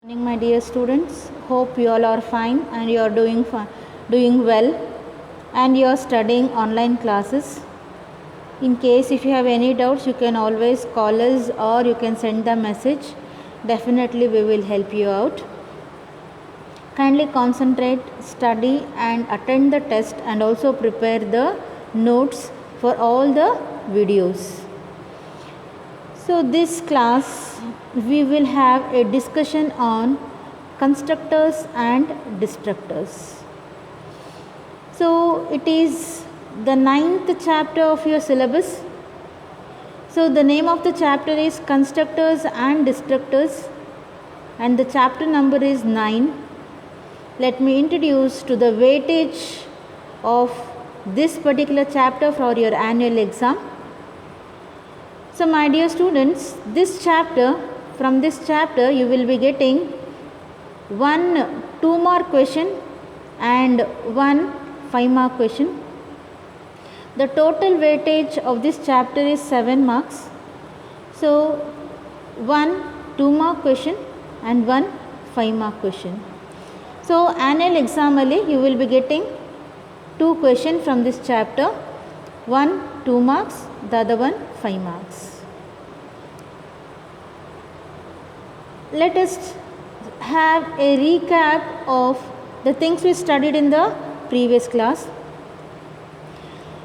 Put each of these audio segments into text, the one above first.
Morning, my dear students. Hope you all are fine and you are doing well, and you are studying online classes. In case if you have any doubts, you can always call us or you can send the message. Definitely we will help you out. Kindly concentrate, study and attend the test, and also prepare the notes for all the videos. So this class we will have a discussion on constructors and destructors. So it is the 9th chapter of your syllabus. So the name of the chapter is constructors and destructors, and the chapter number is 9. Let me introduce to the weightage of this particular chapter for your annual exam. So my dear students, from this chapter you will be getting one 2-mark question and one 5-mark question. The total weightage of this chapter is 7 marks. So one 2-mark question and one 5-mark question. So annual exam you will be getting 2 questions from this chapter, one 2 marks, the other one 5 marks. Let us have a recap of the things we studied in the previous class.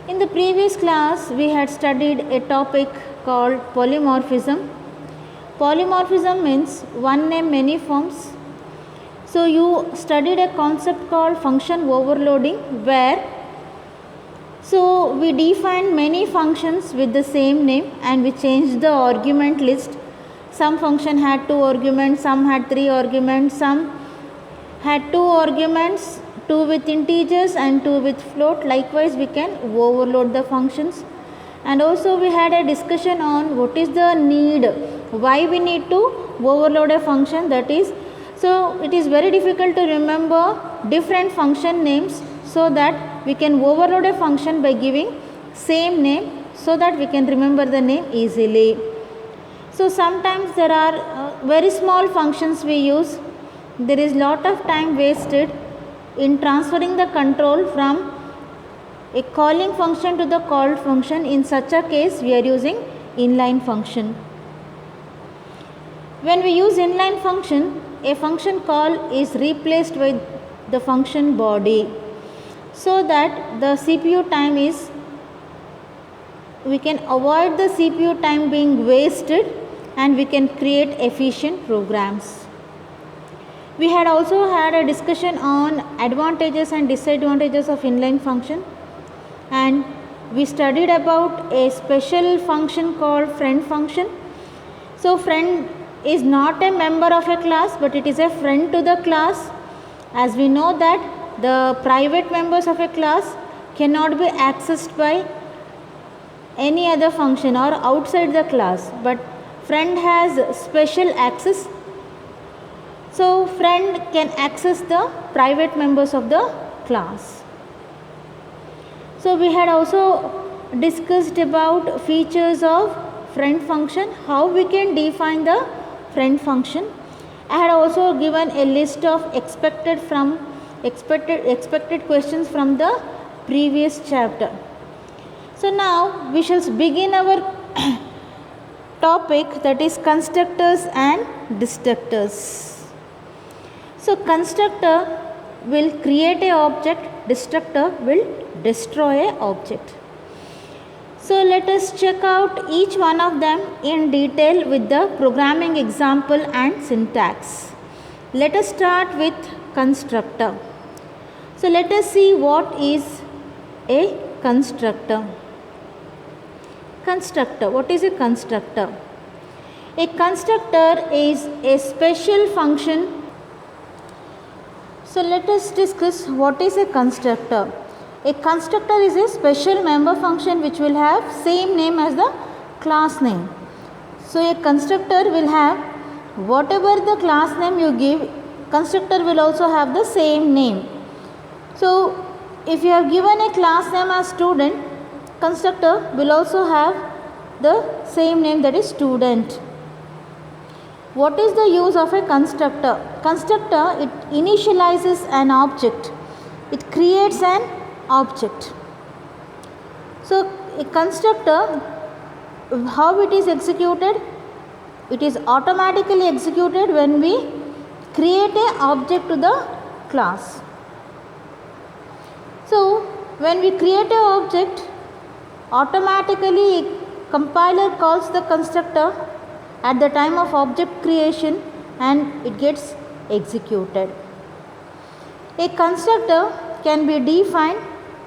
In the previous class, we had studied a topic called polymorphism. Polymorphism means one name, many forms. So you studied a concept called function overloading, where we defined many functions with the same name and we changed the argument list. Some function had 2 arguments, some had 3 arguments, some had 2 arguments, 2 with integers and 2 with float. Likewise, we can overload the functions. And also we had a discussion on what is the need, why we need to overload a function, that is. So it is very difficult to remember different function names, so that we can overload a function by giving same name, so that we can remember the name easily. So sometimes there are very small functions we use. There is lot of time wasted in transferring the control from a calling function to the called function. In such a case, we are using inline function. When we use inline function, a function call is replaced with the function body, so that the CPU time we can avoid the CPU time being wasted, and we can create efficient programs. We had also had a discussion on advantages and disadvantages of inline function, and we studied about a special function called friend function. So friend is not a member of a class, but it is a friend to the class. As we know that the private members of a class cannot be accessed by any other function or outside the class, but friend has special access. So friend can access the private members of the class. So we had also discussed about features of friend function, how we can define the friend function. I had also given a list of expected questions from the previous chapter. So now we shall begin our topic, that is constructors and destructors. So constructor will create a object, destructor will destroy a object. So let us check out each one of them in detail with the programming example and syntax. Let us start with constructor. So let us see what is a constructor. Constructor. What is a constructor? A constructor is a special function. So let us discuss what is a constructor. A constructor is a special member function which will have same name as the class name. So a constructor will have whatever the class name you give, constructor will also have the same name. So if you have given a class name as student, constructor will also have the same name, that is student. What is the use of a constructor? Constructor, it initializes an object. It creates an object. So a constructor, how it is executed? It is automatically executed when we create an object to the class. So when we create an object, automatically compiler calls the constructor at the time of object creation and it gets executed. A constructor can be defined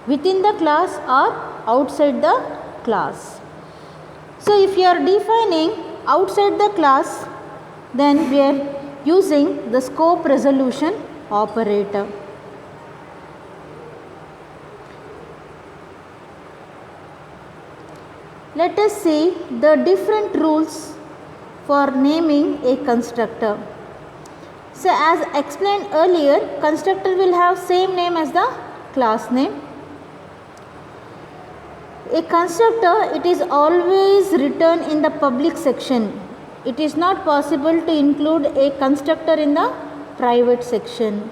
within the class or outside the class. So if you are defining outside the class, then we are using the scope resolution operator. Let us see the different rules for naming a constructor. So as explained earlier, constructor will have same name as the class name. A constructor, it is always written in the public section. It is not possible to include a constructor in the private section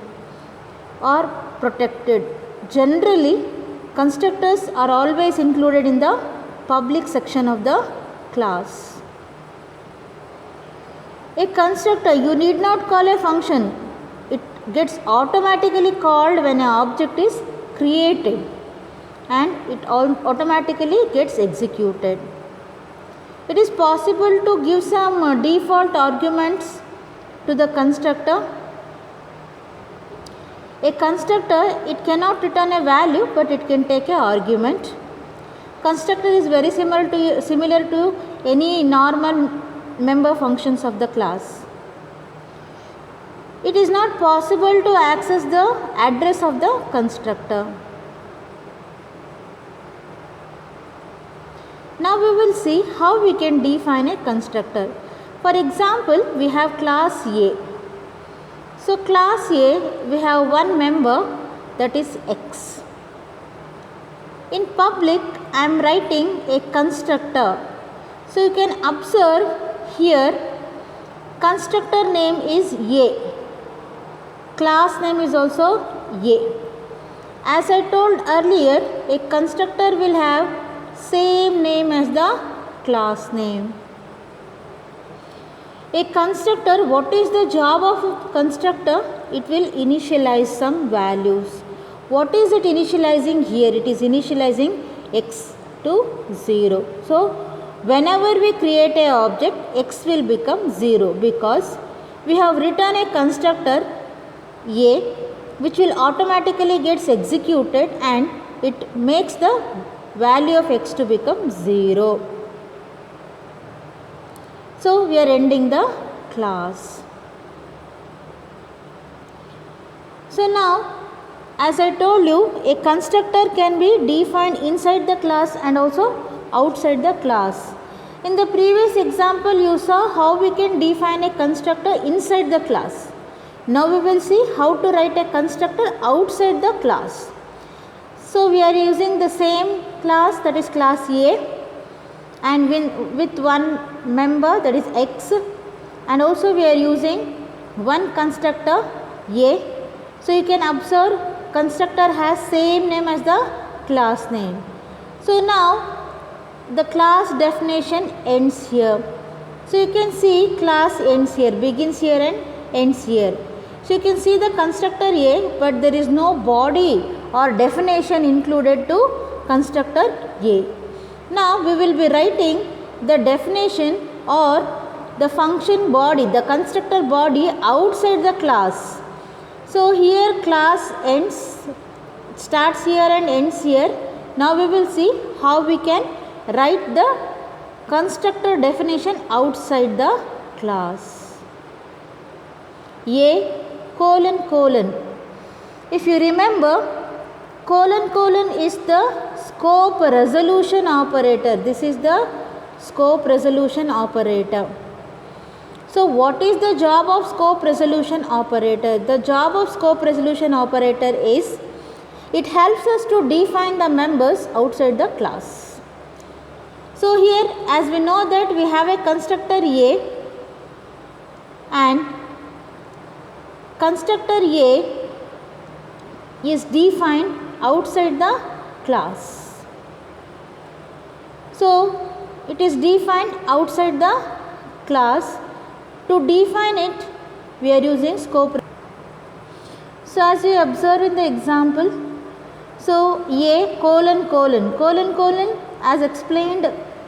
or protected. Generally, constructors are always included in the public section of the class. A constructor, you need not call a function. It gets automatically called when an object is created and it automatically gets executed. It is possible to give some default arguments to the constructor. A constructor, it cannot return a value, but it can take an argument. Constructor is very similar to any normal member functions of the class. It is not possible to access the address of the constructor. Now we will see how we can define a constructor. For example, we have class A. So class A, we have one member, that is X. In public, I am writing a constructor. So you can observe here, constructor name is A. Class name is also A. As I told earlier, a constructor will have same name as the class name. A constructor, what is the job of a constructor? It will initialize some values. What is it initializing here? It is initializing X to 0. So whenever we create an object, X will become 0 because we have written a constructor A which will automatically gets executed and it makes the value of X to become 0. So we are ending the class. So now, as I told you, a constructor can be defined inside the class and also outside the class. In the previous example, you saw how we can define a constructor inside the class. Now we will see how to write a constructor outside the class. So we are using the same class, that is class A, and with one member, that is X, and also we are using one constructor A. So you can observe constructor has same name as the class name. So now the class definition ends here. So you can see class ends here, begins here and ends here. So you can see the constructor A, but there is no body or definition included to constructor A. Now we will be writing the definition or the function body, the constructor body outside the class. So here class ends, starts here and ends here. Now we will see how we can write the constructor definition outside the class. A colon colon. If you remember, colon colon is the scope resolution operator. This is the scope resolution operator. So what is the job of scope resolution operator? The job of scope resolution operator is, it helps us to define the members outside the class. So here, as we know that we have a constructor A and constructor A is defined outside the class. So it is defined outside the class. To define it, we are using scope. So as you observe in the example, so A colon colon colon colon, as explained,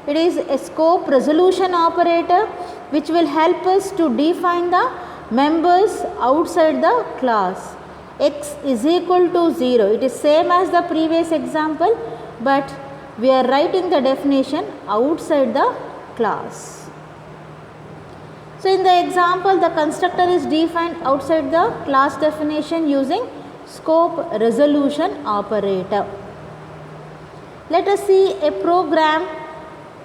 it is a scope resolution operator which will help us to define the members outside the class. X is equal to 0. It is same as the previous example, but we are writing the definition outside the class. So in the example, the constructor is defined outside the class definition using scope resolution operator. Let us see a program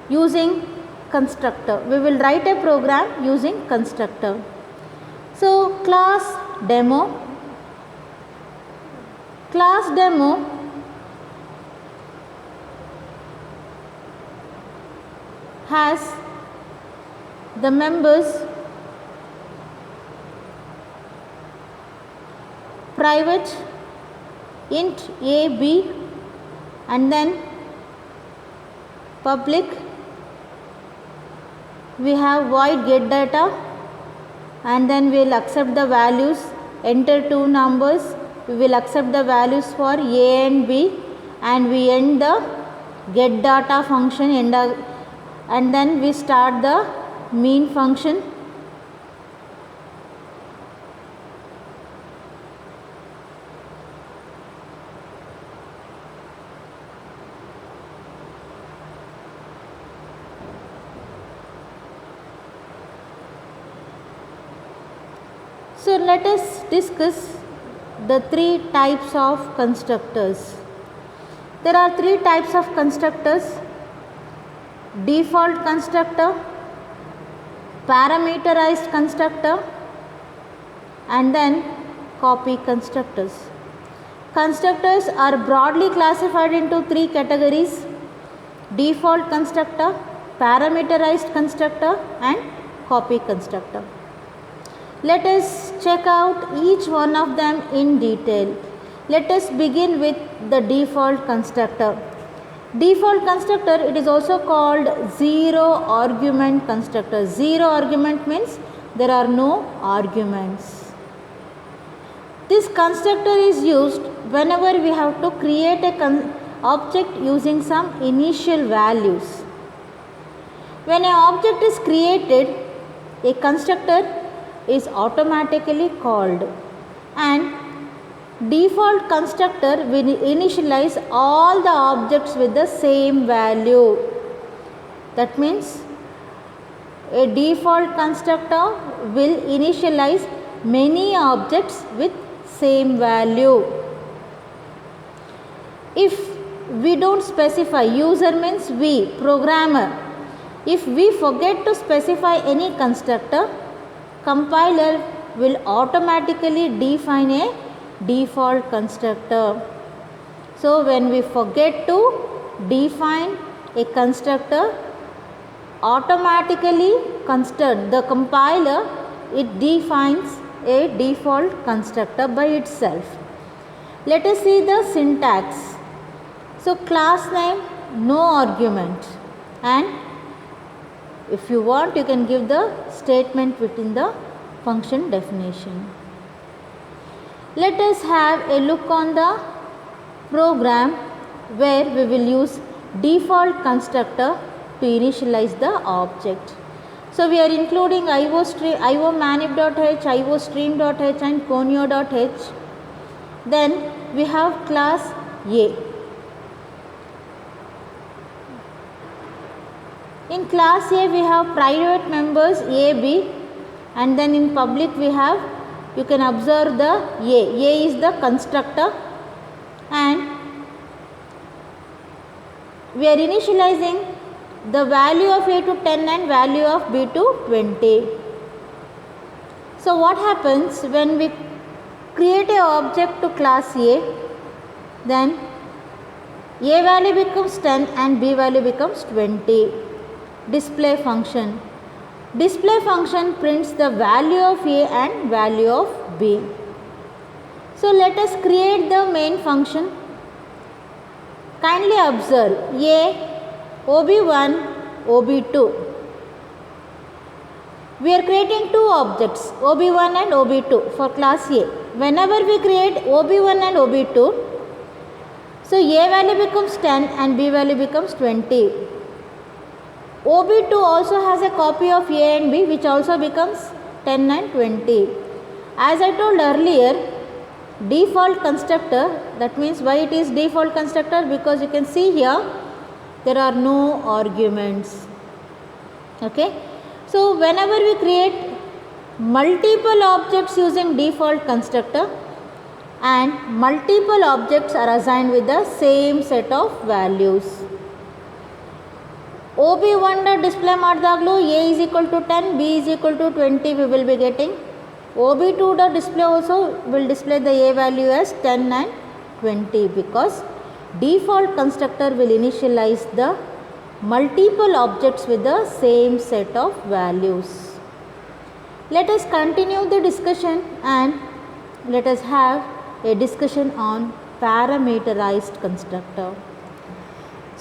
using constructor. We will write a program using constructor. So class demo has the members private int a b and then public we have void get data, and then we will accept the values, enter two numbers, we will accept the values for a and b, and we end the get data function and then we start the mean function. So let us discuss the three types of constructors. There are three types of constructors: default constructor, parameterized constructor, and then copy constructors. Constructors are broadly classified into three categories: default constructor, parameterized constructor, and copy constructor. Let us check out each one of them in detail. Let us begin with the default constructor. Default constructor, it is also called zero argument constructor. Zero argument means there are no arguments. This constructor is used whenever we have to create a object using some initial values. When an object is created, a constructor is automatically called, and default constructor will initialize all the objects with the same value. That means a default constructor will initialize many objects with same value. If we don't specify, user means we, programmer, if we forget to specify any constructor, compiler will automatically define a default constructor. So when we forget to define a constructor, automatically the compiler, it defines a default constructor by itself. Let us see the syntax. So class name, no argument, and if you want, you can give the statement within the function definition. Let us have a look on the program where we will use default constructor to initialize the object. So we are including iomanip.h, iostream.h and conio.h. Then we have class A. In class A we have private members A, B, and then in public we have, you can observe the A. A is the constructor, and we are initializing the value of A to 10 and value of B to 20. So what happens when we create an object to class A, then A value becomes 10 and B value becomes 20. Display function. Display function prints the value of A and value of B. So let us create the main function. Kindly observe A, OB1, OB2. We are creating two objects, OB1 and OB2 for class A. Whenever we create OB1 and OB2, so A value becomes 10 and B value becomes 20. OB2 also has a copy of A and B, which also becomes 10 and 20. As I told earlier, default constructor, that means why it is default constructor, because you can see here there are no arguments. Okay. So whenever we create multiple objects using default constructor and multiple objects are assigned with the same set of values. OB1 display ಮಾಡಿದಾಗಲೂ A is equal to 10, B is equal to 20 we will be getting. OB2 display also will display the A value as 10 and 20 because default constructor will initialize the multiple objects with the same set of values. Let us continue the discussion and let us have a discussion on parameterized constructor.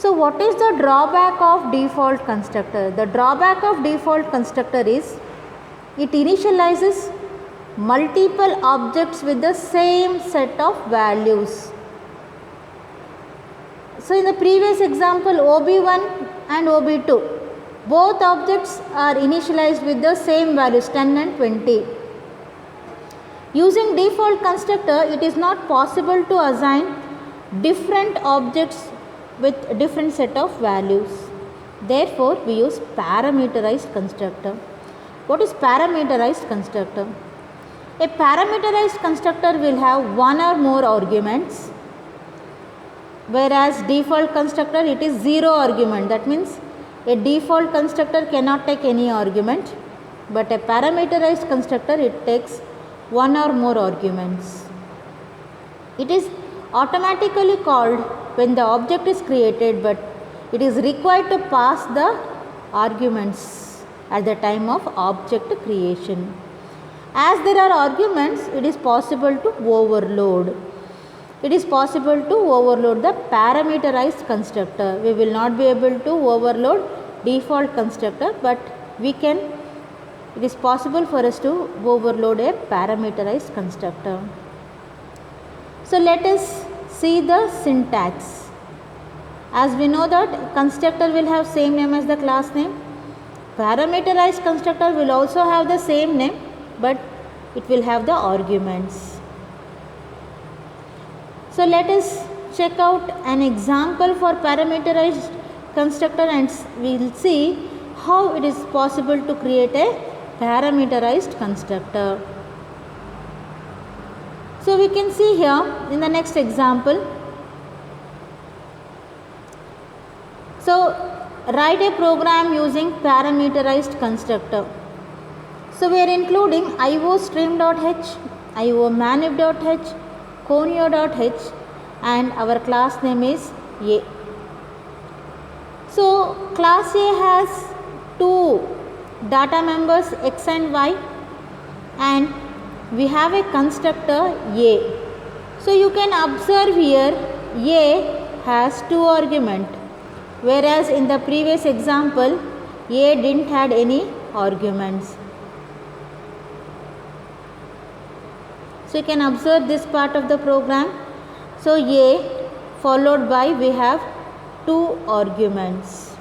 So what is the drawback of default constructor? The drawback of default constructor is it initializes multiple objects with the same set of values. So in the previous example OB1 and OB2, both objects are initialized with the same values 10 and 20. Using default constructor, it is not possible to assign different objects with different set of values. Therefore, we use parameterized constructor. What is parameterized constructor? A parameterized constructor will have one or more arguments, whereas default constructor it is zero argument. That means a default constructor cannot take any argument, but a parameterized constructor it takes one or more arguments. It is automatically called when the object is created, but it is required to pass the arguments at the time of object creation. As there are arguments, it is possible to overload. It is possible to overload the parameterized constructor. We will not be able to overload default constructor, but it is possible for us to overload a parameterized constructor. So let us see the syntax. As we know that constructor will have same name as the class name. Parameterized constructor will also have the same name, but it will have the arguments. So let us check out an example for parameterized constructor and we will see how it is possible to create a parameterized constructor. So we can see here in the next example. So write a program using parameterized constructor. So we are including iostream.h, iomanip.h, conio.h and our class name is A. So class A has two data members x and y and we have a constructor A. So you can observe here A has two arguments, whereas in the previous example A didn't had any arguments. So you can observe this part of the program. So A followed by we have two arguments.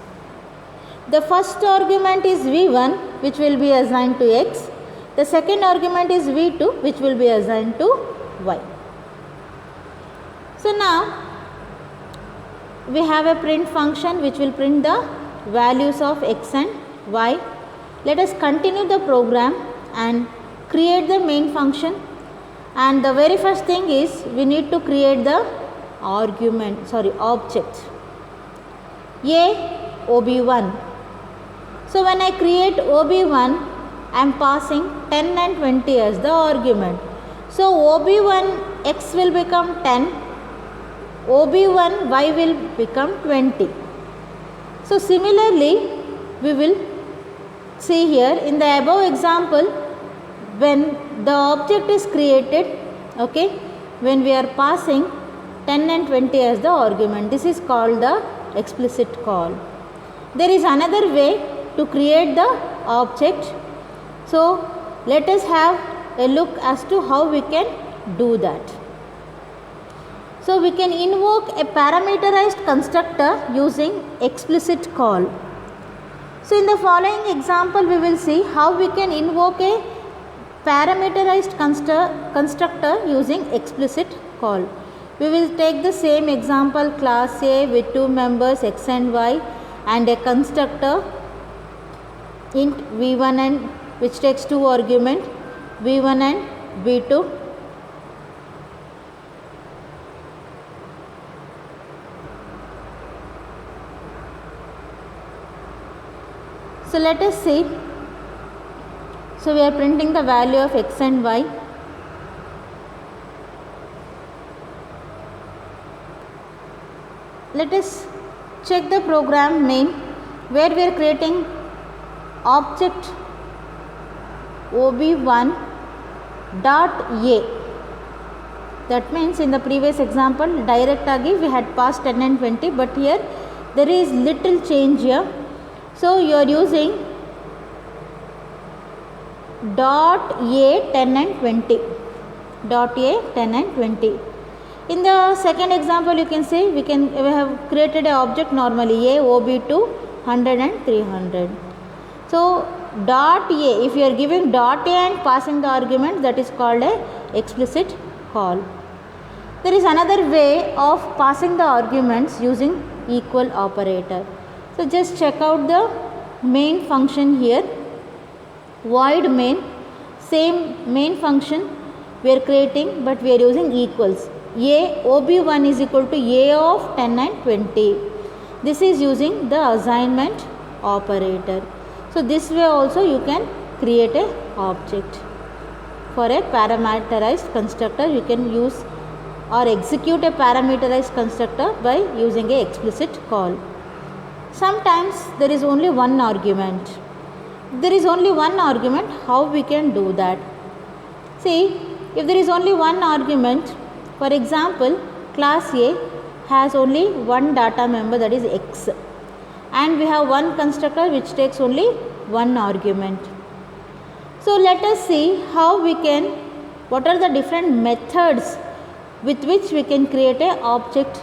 The first argument is V1 which will be assigned to X. The second argument is V2 which will be assigned to Y. So now we have a print function which will print the values of X and Y. Let us continue the program and create the main function. And the very first thing is we need to create the object A OB1. So when I create OB1, I am passing 10 and 20 as the argument. So OB1 X will become 10, OB1 Y will become 20. So similarly we will See here in the above example, when the object is created, okay, when we are passing 10 and 20 as the argument, this is called the explicit call. There is another way to create the object. So let us have a look as to how we can do that. So we can invoke a parameterized constructor using explicit call. So in the following example we will see how we can invoke a parameterized constructor using explicit call. We will take the same example, class A with two members x and y and a constructor int v1 and which takes two argument v1 and v2. So let us see. So we are printing the value of x and y. Let us check the program name where we are creating object ob1 dot a. That means in the previous example direct agi we had passed 10 and 20, but here there is little change here. So you are using dot a 10 and 20, dot a 10 and 20. In the second example you can say we have created a object normally a ob2 100 and 300. So dot a, if you are giving dot a and passing the argument, that is called a explicit call. There is another way of passing the arguments using equal operator. So just check out the main function here, void main, same main function we are creating, but we are using equals. A ob1 is equal to a of 10 and 20. This is using the assignment operator. So this way also you can create a object. For a parameterized constructor you can use or execute a parameterized constructor by using a explicit call. Sometimes there is only one argument. There is only one argument, how we can do that? See, if there is only one argument, for example class A has only one data member, that is x, and we have one constructor which takes only one argument. So let us see how we can, what are the different methods with which we can create a object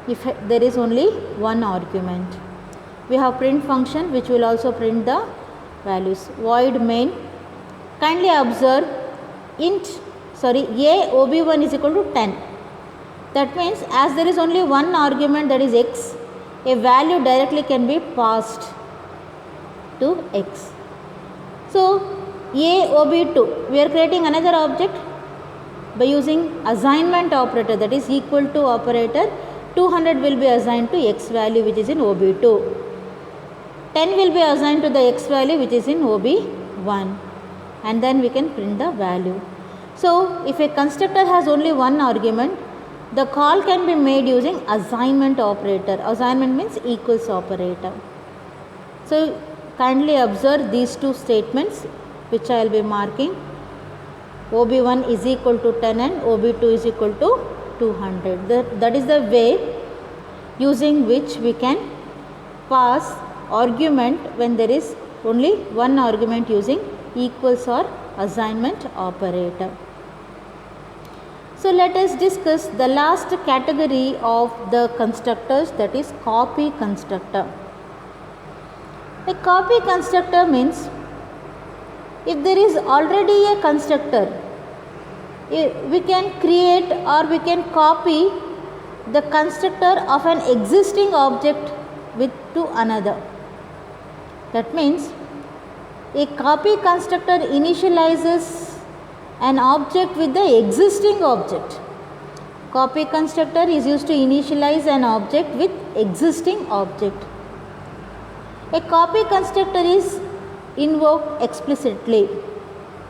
if there is only one argument. We have print function which will also print the values. Void main, kindly observe a ob1 is equal to 10. That means as there is only one argument, that is x, a value directly can be passed to x. So a ob2, we are creating another object by using assignment operator, that is equal to operator. 200 will be assigned to x value which is in ob2. 10 will be assigned to the x value which is in ob1, and then we can print the value. So if a constructor has only one argument, the call can be made using assignment operator. Assignment means equals operator. So kindly observe these two statements which I will be marking. ob1 is equal to 10 and ob2 is equal to 200. That is the way using which we can pass argument when there is only one argument using equals or assignment operator. So let us discuss the last category of the constructors, that is copy constructor. A copy constructor means if there is already a constructor, we can create or we can copy the constructor of an existing object to another. That means a copy constructor initializes an object with the existing object. Copy constructor is used to initialize an object with existing object. A copy constructor is invoked explicitly.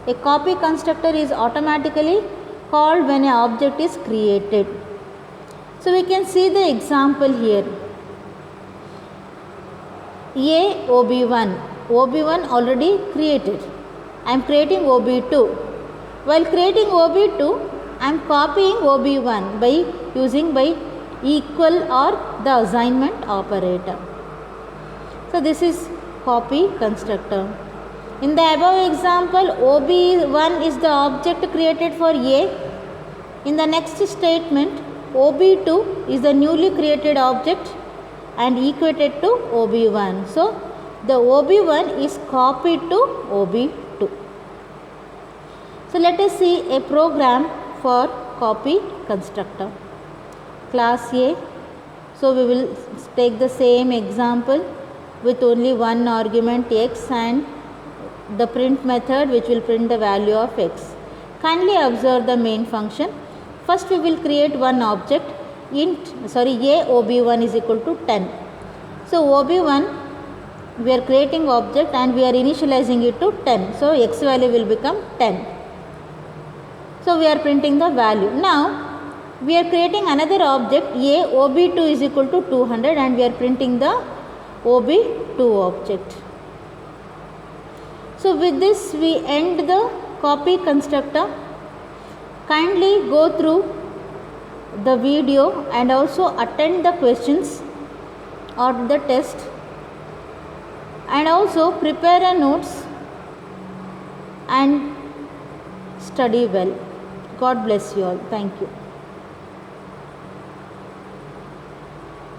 A copy constructor is automatically called when an object is created. So we can see the example here. A ob1, OB1 already created. I am creating OB2. While creating OB2, I am copying OB1 by using by equal or the assignment operator. So this is copy constructor. In the above example, OB1 is the object created for A. In the next statement, OB2 is the newly created object and equated to OB1. So the OB1 is copied to OB2. So let us see a program for copy constructor. Class A. So we will take the same example with only one argument x and the print method which will print the value of x. Kindly observe the main function. First we will create one object A OB1 is equal to 10. So OB1 we are creating object and we are initializing it to 10. So x value will become 10. So we are printing the value. Now we are creating another object A OB2 is equal to 200 and we are printing the OB2 object. So with this we end the copy constructor. Kindly go through the video and also attend the questions or the test and also prepare a notes and study well. God bless you all. Thank you.